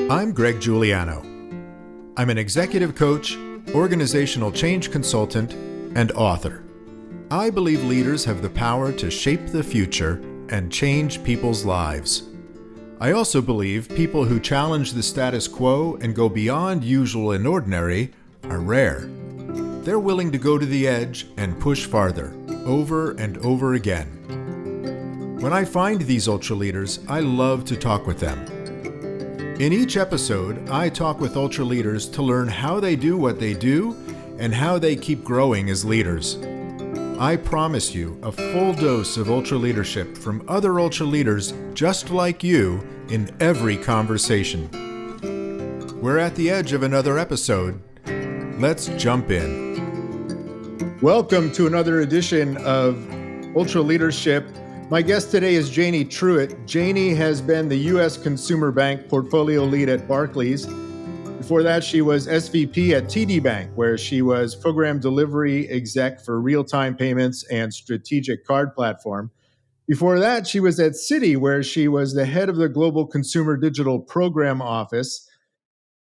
I'm Greg Giuliano. I'm an executive coach, organizational change consultant, and author. I believe leaders have the power to shape the future and change people's lives. I also believe people who challenge the status quo and go beyond usual and ordinary are rare. They're willing to go to the edge and push farther, over and over again. When I find these ultra leaders, I love to talk with them. In each episode, I talk with ultra leaders to learn how they do what they do and how they keep growing as leaders. I promise you a full dose of ultra leadership from other ultra leaders just like you in every conversation. We're at the edge of another episode. Let's jump in. Welcome to another edition of Ultra Leadership. My guest today is Janie Truitt. Janie has been the U.S. Consumer Bank portfolio lead at Barclays. Before that, she was SVP at TD Bank, where she was program delivery exec for real-time payments and strategic card platform. Before that, she was at Citi, where she was the head of the Global Consumer Digital Program Office.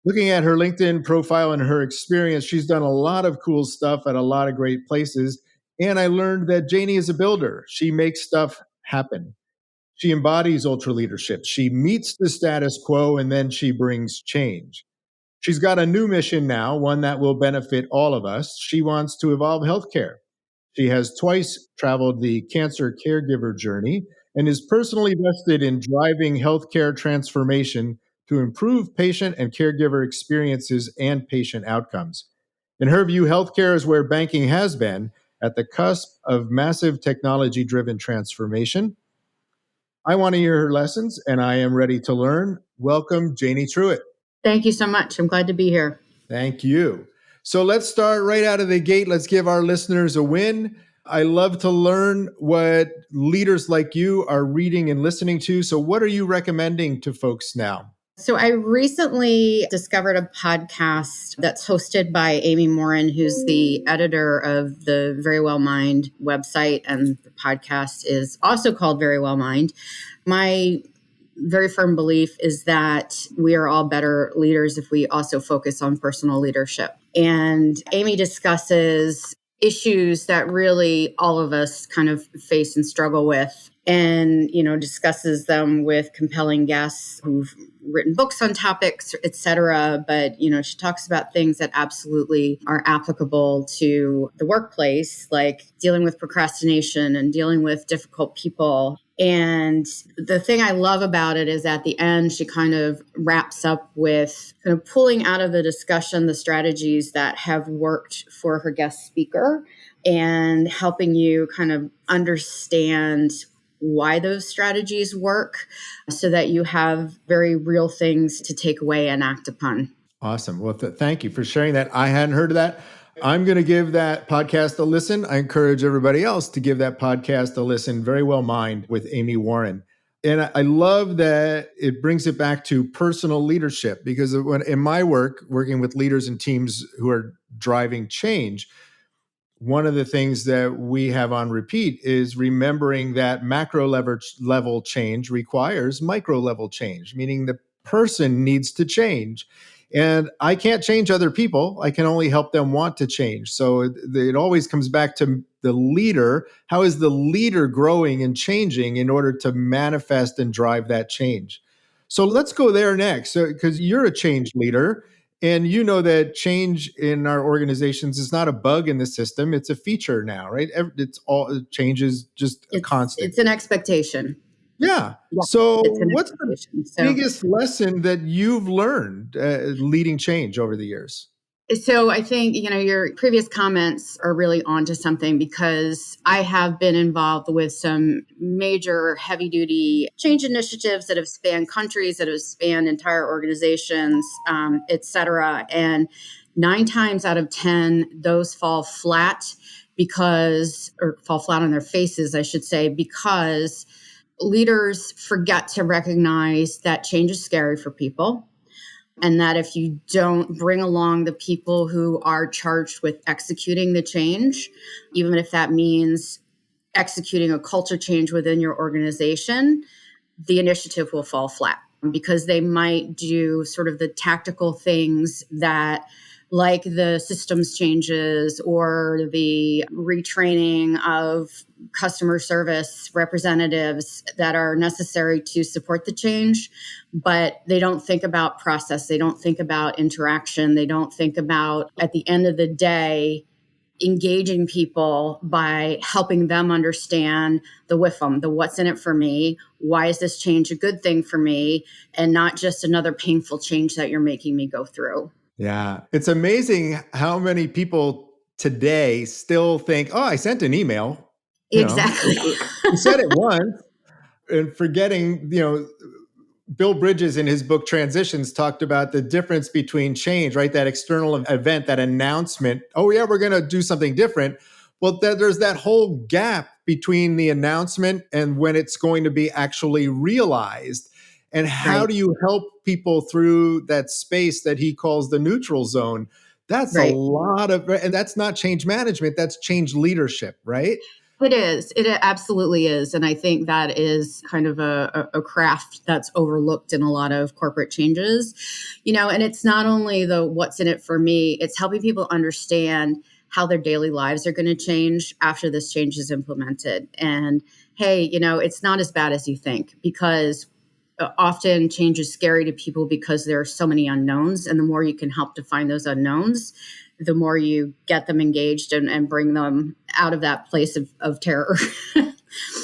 Looking at her LinkedIn profile and her experience, she's done a lot of cool stuff at a lot of great places. And I learned that Janie is a builder. She makes stuff happen. She embodies ultra leadership. She meets the status quo and then she brings change. She's got a new mission now, one that will benefit all of us. She wants to evolve healthcare. She has twice traveled the cancer caregiver journey and is personally vested in driving healthcare transformation to improve patient and caregiver experiences and patient outcomes. In her view, healthcare is where banking has been, at the cusp of massive technology-driven transformation. I want to hear her lessons, and I am ready to learn. Welcome, Janie Truitt. Thank you so much. I'm glad to be here. Thank you. So let's start right out of the gate. Let's give our listeners a win. I love to learn what leaders like you are reading and listening to. So what are you recommending to folks now? So I recently discovered a podcast that's hosted by Amy Morin, who's the editor of the Very Well Mind website, and the podcast is also called Very Well Mind. My very firm belief is that we are all better leaders if we also focus on personal leadership. And Amy discusses issues that really all of us kind of face and struggle with, and, discusses them with compelling guests who've written books on topics, et cetera. But, she talks about things that absolutely are applicable to the workplace, like dealing with procrastination and dealing with difficult people. And the thing I love about it is at the end, she kind of wraps up with kind of pulling out of the discussion the strategies that have worked for her guest speaker and helping you kind of understand why those strategies work so that you have very real things to take away and act upon. Awesome. Well, thank you for sharing that. I hadn't heard of that. I'm going to give that podcast a listen. I encourage everybody else to give that podcast a listen. Very Well Mind with Amy Warren. And I love that it brings it back to personal leadership, because when in my work, working with leaders and teams who are driving change, one of the things that we have on repeat is remembering that macro level change requires micro level change, meaning the person needs to change. And I can't change other people. I can only help them want to change. So it always comes back to the leader. How is the leader growing and changing in order to manifest and drive that change? So let's go there next. So, because you're a change leader, and you know that change in our organizations is not a bug in the system. It's a feature now, right? It's all change is just a constant. It's an expectation. Yeah. So what's the biggest lesson that you've learned leading change over the years? So I think, your previous comments are really onto something, because I have been involved with some major heavy duty change initiatives that have spanned countries, that have spanned entire organizations, et cetera. And 9 times out of 10, those fall flat fall flat on their faces, I should say, because leaders forget to recognize that change is scary for people. And that if you don't bring along the people who are charged with executing the change, even if that means executing a culture change within your organization, the initiative will fall flat. because they might do sort of the tactical things that, like the systems changes or the retraining of customer service representatives that are necessary to support the change, but they don't think about process. They don't think about interaction. They don't think about, at the end of the day, engaging people by helping them understand the WIFM, the what's in it for me, why is this change a good thing for me, and not just another painful change that you're making me go through. Yeah. It's amazing how many people today still think, oh, I sent an email. Exactly. You said it once, and forgetting, Bill Bridges in his book Transitions talked about the difference between change, right? That external event, that announcement, oh yeah, we're going to do something different. Well, there's that whole gap between the announcement and when it's going to be actually realized. And how Right. do you help people through that space that he calls the neutral zone? That's a Right. lot of, and that's not change management, that's change leadership, right? It is. It absolutely is. And I think that is kind of a craft that's overlooked in a lot of corporate changes, and it's not only the what's in it for me, it's helping people understand how their daily lives are going to change after this change is implemented. And hey, it's not as bad as you think, because often change is scary to people because there are so many unknowns. And the more you can help define those unknowns, the more you get them engaged and bring them out of that place of terror.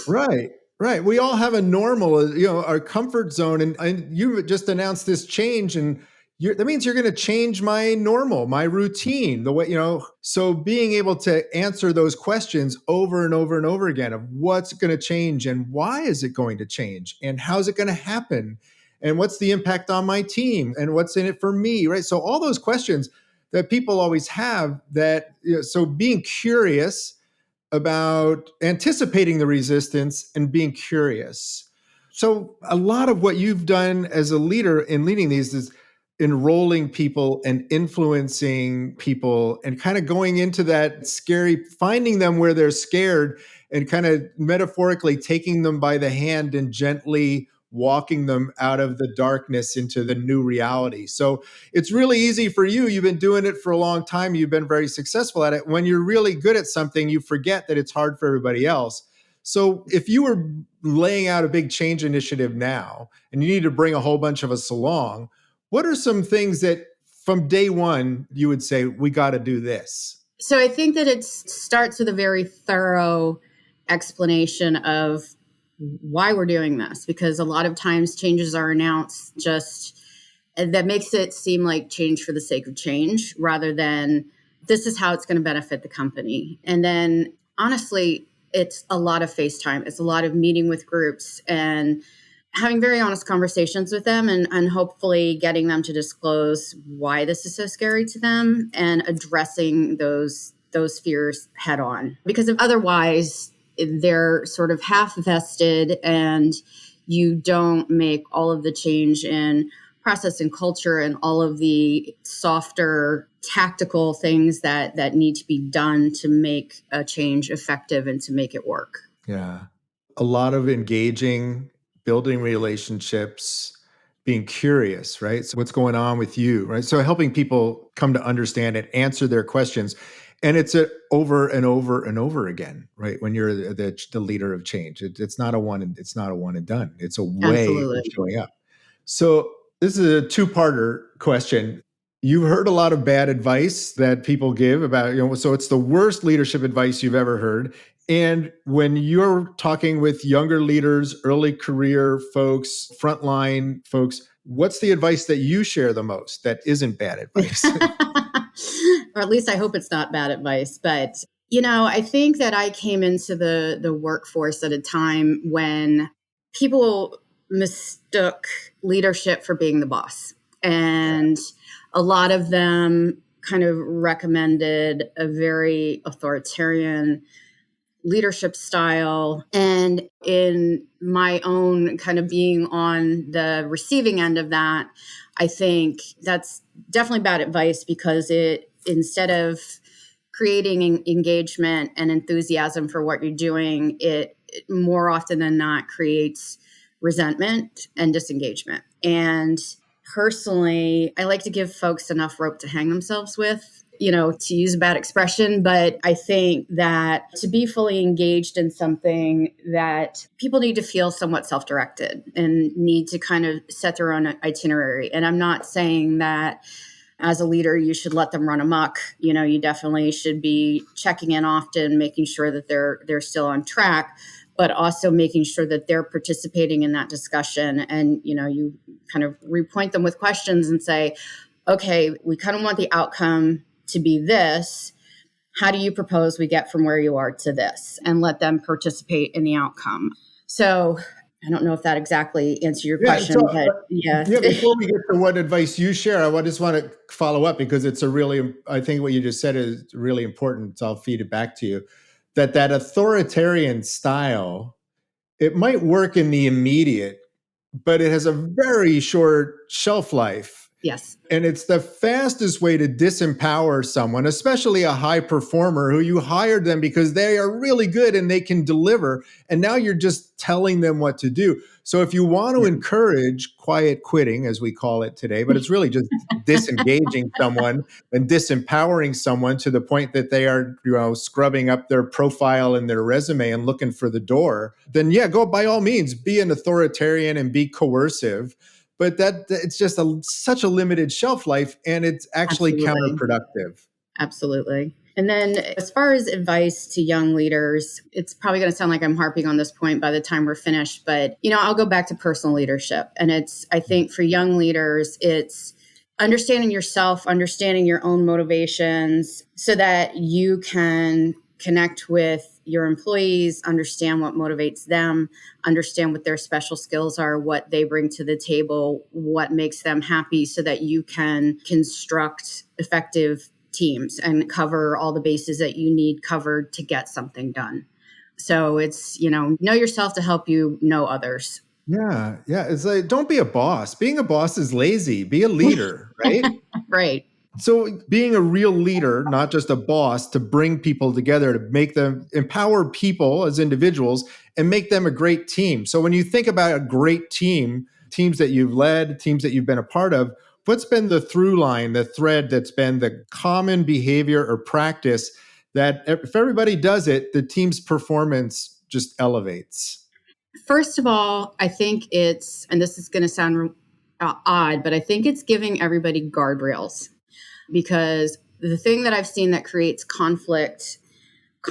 Right. Right. We all have a normal, our comfort zone. And you just announced this change, and that means you're going to change my normal, my routine, the way, so being able to answer those questions over and over and over again of what's going to change and why is it going to change and how's it going to happen and what's the impact on my team and what's in it for me, right? So all those questions that people always have, that, so being curious about anticipating the resistance and being curious. So a lot of what you've done as a leader in leading these is enrolling people and influencing people and kind of going into that scary, finding them where they're scared and kind of metaphorically taking them by the hand and gently walking them out of the darkness into the new reality. So it's really easy for you. You've been doing it for a long time. You've been very successful at it. When you're really good at something, you forget that it's hard for everybody else. So if you were laying out a big change initiative now and you need to bring a whole bunch of us along, what are some things that from day one you would say, we got to do this? So I think that it starts with a very thorough explanation of why we're doing this, because a lot of times changes are announced just, that makes it seem like change for the sake of change rather than this is how it's going to benefit the company. And then honestly, it's a lot of FaceTime. It's a lot of meeting with groups and having very honest conversations with them and hopefully getting them to disclose why this is so scary to them and addressing those fears head on. Because if otherwise they're sort of half vested and you don't make all of the change in process and culture and all of the softer tactical things that need to be done to make a change effective and to make it work. Yeah. A lot of engaging, building relationships, being curious, right? So what's going on with you, right? So helping people come to understand and answer their questions. And it's over and over and over again, right? When you're the leader of change, it's not a one and done. It's a way Absolutely. of showing up. So this is a two-parter question. You've heard a lot of bad advice that people give about, so it's the worst leadership advice you've ever heard. And when you're talking with younger leaders, early career folks, frontline folks, what's the advice that you share the most that isn't bad advice? Or at least I hope it's not bad advice. But, I think that I came into the workforce at a time when people mistook leadership for being the boss. And a lot of them kind of recommended a very authoritarian leadership style. And in my own kind of being on the receiving end of that, I think that's definitely bad advice, because it, instead of creating engagement and enthusiasm for what you're doing, it more often than not creates resentment and disengagement. And personally, I like to give folks enough rope to hang themselves with, to use a bad expression. But I think that to be fully engaged in something, that people need to feel somewhat self-directed and need to kind of set their own itinerary. And I'm not saying that as a leader, you should let them run amok. You definitely should be checking in often, making sure that they're still on track, but also making sure that they're participating in that discussion. And, you kind of repoint them with questions and say, okay, we kind of want the outcome to be this. How do you propose we get from where you are to this? And let them participate in the outcome. So I don't know if that exactly answers your question, but yeah. Yeah, before we get to what advice you share, I just want to follow up because I think what you just said is really important. So I'll feed it back to you. That authoritarian style, it might work in the immediate, but it has a very short shelf life. Yes. And it's the fastest way to disempower someone, especially a high performer who you hired them because they are really good and they can deliver. And now you're just telling them what to do. So if you want to encourage quiet quitting, as we call it today, but it's really just disengaging someone and disempowering someone to the point that they are, scrubbing up their profile and their resume and looking for the door, then go by all means, be an authoritarian and be coercive. But it's just such a limited shelf life, and it's actually counterproductive. Absolutely. And then as far as advice to young leaders, it's probably going to sound like I'm harping on this point by the time we're finished, but, I'll go back to personal leadership. And I think for young leaders, it's understanding yourself, understanding your own motivations so that you can connect with your employees, understand what motivates them, understand what their special skills are, what they bring to the table, what makes them happy so that you can construct effective teams and cover all the bases that you need covered to get something done. So it's, know yourself to help you know others. Yeah. It's like, don't be a boss. Being a boss is lazy. Be a leader, right? Right. So being a real leader, not just a boss, to bring people together, to make them empower people as individuals and make them a great team. So when you think about a great team, teams that you've led, teams that you've been a part of, what's been the through line, the thread that's been the common behavior or practice that if everybody does it, the team's performance just elevates? First of all, I think it's, and this is going to sound odd, but I think it's giving everybody guardrails. Because the thing that I've seen that creates conflict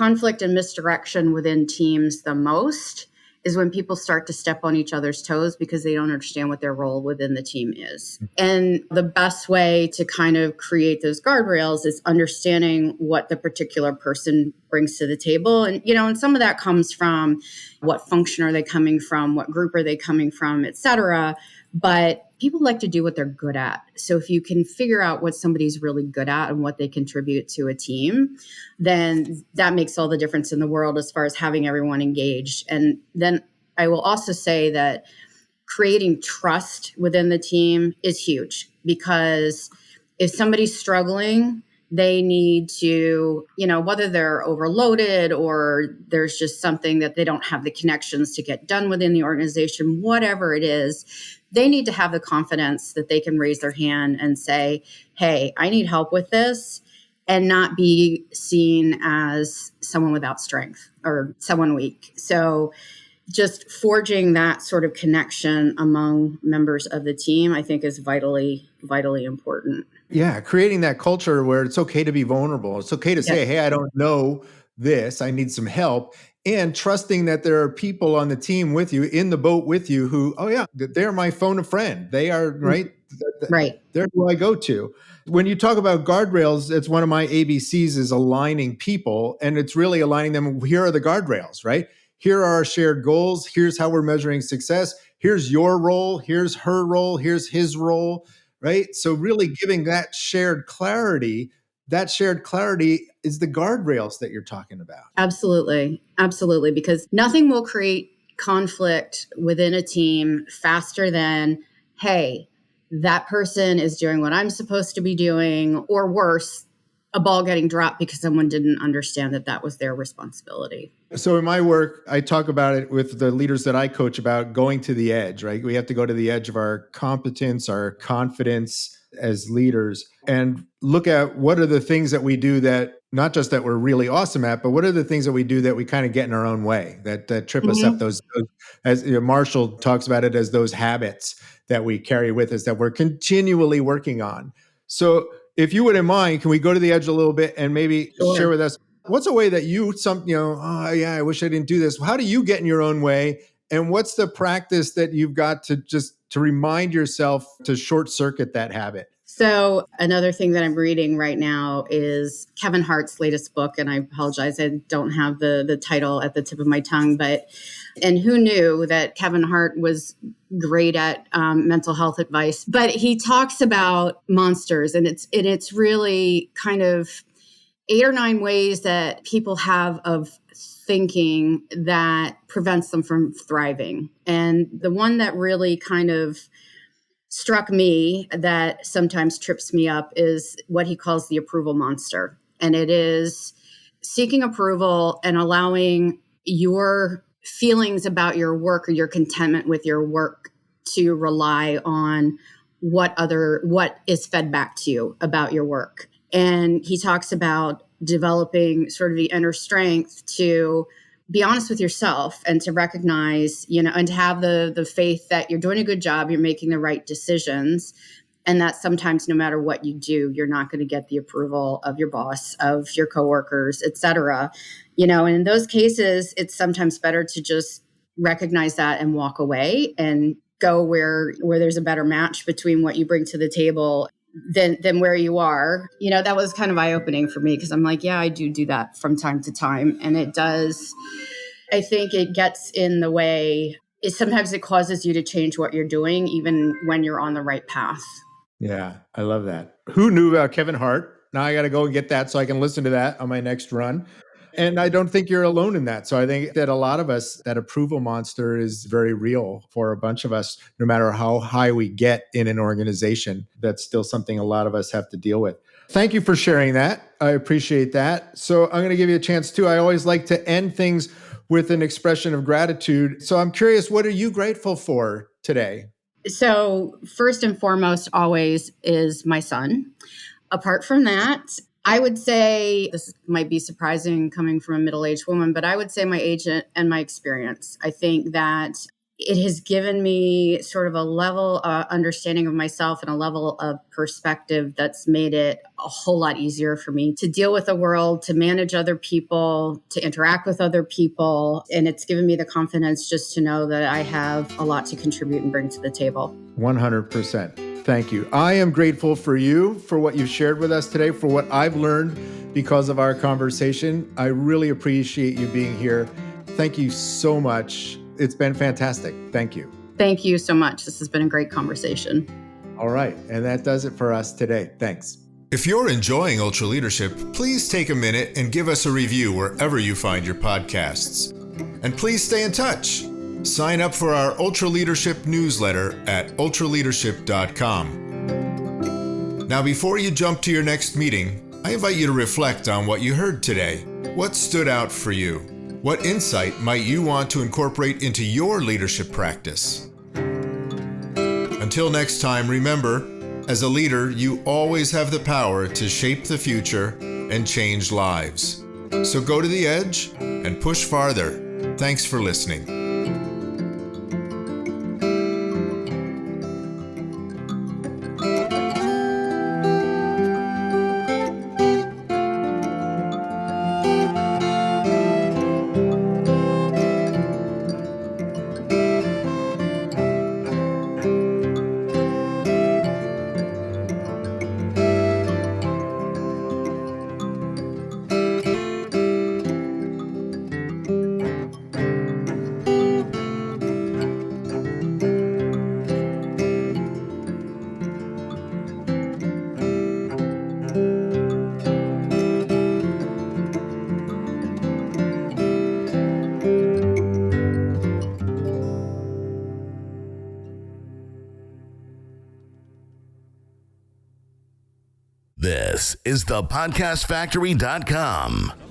and misdirection within teams the most is when people start to step on each other's toes because they don't understand what their role within the team is. And the best way to kind of create those guardrails is understanding what the particular person brings to the table. And, and some of that comes from what function are they coming from, what group are they coming from, et cetera. But people like to do what they're good at. So if you can figure out what somebody's really good at and what they contribute to a team, then that makes all the difference in the world as far as having everyone engaged. And then I will also say that creating trust within the team is huge, because if somebody's struggling, they need to, whether they're overloaded or there's just something that they don't have the connections to get done within the organization, whatever it is, they need to have the confidence that they can raise their hand and say, hey, I need help with this, and not be seen as someone without strength or someone weak. So just forging that sort of connection among members of the team, I think, is vitally, vitally important. Yeah, creating that culture where it's okay to be vulnerable. It's okay to say, hey, I don't know this. I need some help. And trusting that there are people on the team with you, in the boat with you, who, they're my phone a friend. They are, right? Right. They're who I go to. When you talk about guardrails, it's one of my ABCs is aligning people. And it's really aligning them. Here are the guardrails, right? Here are our shared goals. Here's how we're measuring success. Here's your role. Here's her role. Here's his role. Right? So really giving that shared clarity is the guardrails that you're talking about. Absolutely. Absolutely. Because nothing will create conflict within a team faster than, hey, that person is doing what I'm supposed to be doing, or worse, a ball getting dropped because someone didn't understand that that was their responsibility. So in my work, I talk about it with the leaders that I coach about going to the edge, right? We have to go to the edge of our competence, our confidence as leaders, and look at what are the things that we do that not just that we're really awesome at, but what are the things that we do that we kind of get in our own way that trip us up, those as Marshall talks about it as those habits that we carry with us that we're continually working on. So if you wouldn't mind, can we go to the edge a little bit and maybe share with us what's a way that oh yeah, I wish I didn't do this. How do you get in your own way? And what's the practice that you've got to remind yourself to short circuit that habit? So another thing that I'm reading right now is Kevin Hart's latest book. And I apologize, I don't have the title at the tip of my tongue, and who knew that Kevin Hart was great at mental health advice, but he talks about monsters, and it's really kind of 8 or 9 ways that people have of thinking that prevents them from thriving. And the one that really kind of struck me that sometimes trips me up is what he calls the approval monster. And it is seeking approval and allowing your feelings about your work or your contentment with your work to rely on what is fed back to you about your work. And he talks about developing sort of the inner strength to be honest with yourself and to recognize, and to have the faith that you're doing a good job, you're making the right decisions, and that sometimes no matter what you do, you're not going to get the approval of your boss, of your coworkers, et cetera. And in those cases, it's sometimes better to just recognize that and walk away and go where there's a better match between what you bring to the table than where you are. That was kind of eye-opening for me because I'm like, yeah, I do that from time to time. And it does, I think it gets in the way. Sometimes it causes you to change what you're doing, even when you're on the right path. Yeah, I love that. Who knew about Kevin Hart? Now I got to go and get that so I can listen to that on my next run. And I don't think you're alone in that. So I think that a lot of us, that approval monster is very real for a bunch of us, no matter how high we get in an organization. That's still something a lot of us have to deal with. Thank you for sharing that. I appreciate that. So I'm going to give you a chance too. I always like to end things with an expression of gratitude. So I'm curious, what are you grateful for today? So first and foremost, always is my son. Apart from that, I would say, this might be surprising coming from a middle-aged woman, but I would say my age and my experience. I think that it has given me sort of a level understanding of myself and a level of perspective that's made it a whole lot easier for me to deal with the world, to manage other people, to interact with other people. And it's given me the confidence just to know that I have a lot to contribute and bring to the table. 100%. Thank you. I am grateful for you, for what you've shared with us today, for what I've learned because of our conversation. I really appreciate you being here. Thank you so much. It's been fantastic. Thank you. Thank you so much. This has been a great conversation. All right. And that does it for us today. Thanks. If you're enjoying Ultra Leadership, please take a minute and give us a review wherever you find your podcasts. And please stay in touch. Sign up for our Ultra Leadership newsletter at ultraleadership.com. Now, before you jump to your next meeting, I invite you to reflect on what you heard today. What stood out for you? What insight might you want to incorporate into your leadership practice? Until next time, remember, as a leader, you always have the power to shape the future and change lives. So go to the edge and push farther. Thanks for listening. This is thepodcastfactory.com.